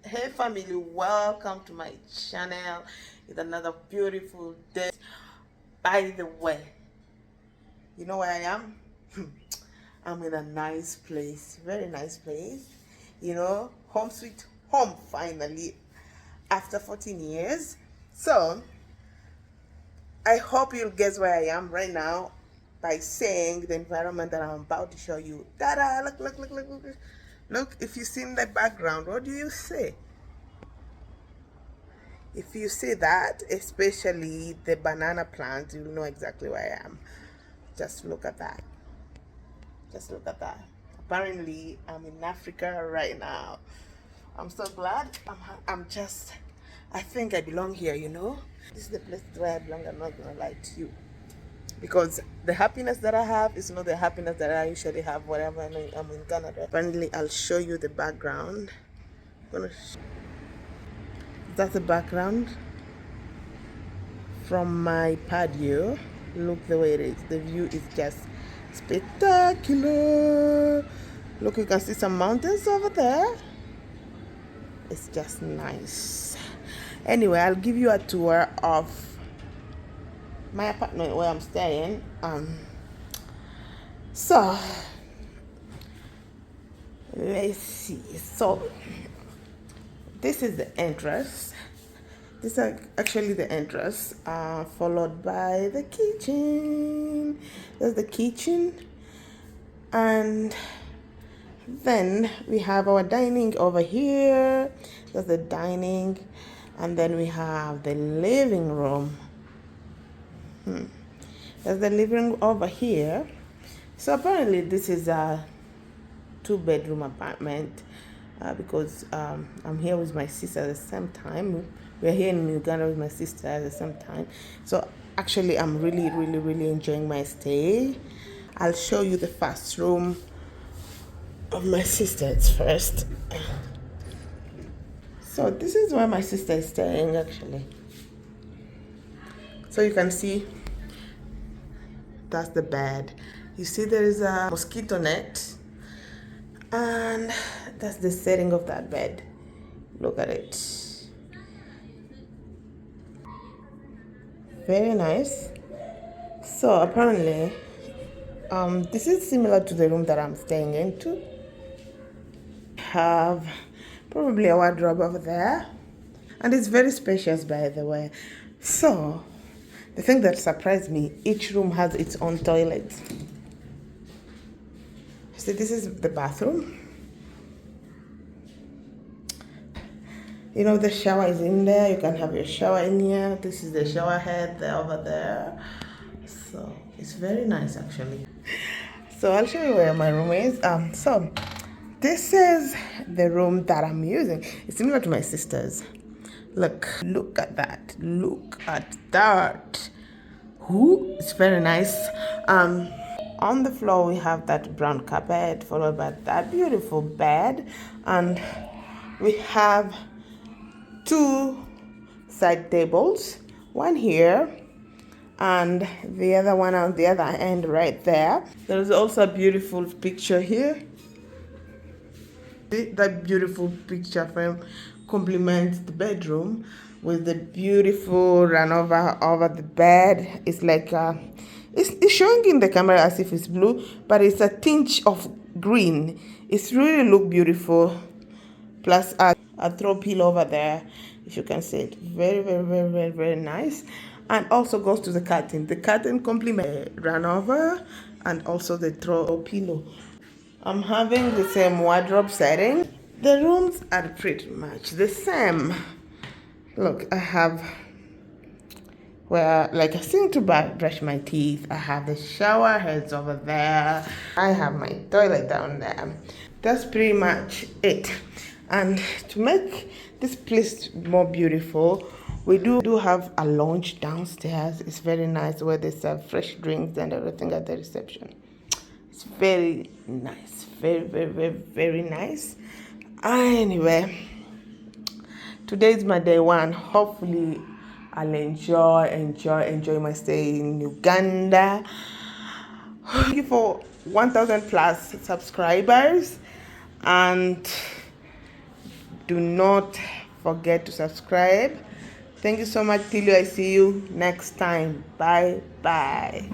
Hey family, welcome to my channel. It's another beautiful day. By the way, you know where I am? I'm in a nice place, very nice place. Home sweet home finally after 14 years. So I hope you'll guess where I am right now by saying the environment that I'm about to show you. Ta-da! Look, look, look, look, look. Look, if you see in the background, what do you say? If you see that, especially the banana plant, you'll know exactly where I am. Just look at that. Just look at that. Apparently, I'm in Africa right now. I'm so glad. I think I belong here. This is the place where I belong, I'm not going to lie to you. Because the happiness that I have is not the happiness that I usually have wherever I'm in Canada. Apparently, I'll show you the background. That's the background from my patio. Look the way it is. The view is just spectacular. Look, you can see some mountains over there. It's just nice. Anyway, I'll give you a tour of my apartment where I'm staying. So let's see. So this is the entrance. This is actually the entrance, followed by the kitchen. There's the kitchen, and then we have our dining over here. There's the dining, and then we have the living room. There's the living room over here. So apparently this is a 2-bedroom apartment because I'm here with my sister at the same time. We're here in Uganda with my sister at the same time. So actually I'm really, really, really enjoying my stay. I'll show you the first room of my sister's first. So this is where my sister is staying actually. So you can see that's the bed. You see there is a mosquito net, and that's the setting of that bed. Look at it. Very nice. So apparently this is similar to the room that I'm staying into. Have probably a wardrobe over there, and it's very spacious, by the way. So the thing that surprised me, each room has its own toilet. So this is the bathroom. The shower is in there. You can have your shower in here. This is the shower head there over there. So it's very nice actually. So I'll show you where my room is. So this is the room that I'm using. It's similar to my sister's. Look at that. Look at that. Ooh, it's very nice. On the floor we have that brown carpet, followed by that beautiful bed, and we have 2 side tables, one here and the other one on the other end right there. There's also a beautiful picture here. That beautiful picture frame complements the bedroom with the beautiful run over the bed. It's like it's showing in the camera as if it's blue, but it's a tinge of green. It's really look beautiful. Plus a throw pillow over there, if you can see it. Very, very, very, very, very nice. And also goes to the curtain. The curtain complements the run over and also the throw pillow. I'm having the same wardrobe setting. The rooms are pretty much the same. Look, I have where like I sink to brush my teeth. I have the shower heads over there. I have my toilet down there. That's pretty much it. And to make this place more beautiful, we do have a lounge downstairs. It's very nice where they serve fresh drinks and everything at the reception. It's very nice. Very, very, very, very nice. Anyway, today is my day 1. Hopefully I'll enjoy my stay in Uganda. Thank you for 1,000 plus subscribers, and Do not forget to subscribe. Thank you so much, Tilio. I see you next time. Bye bye.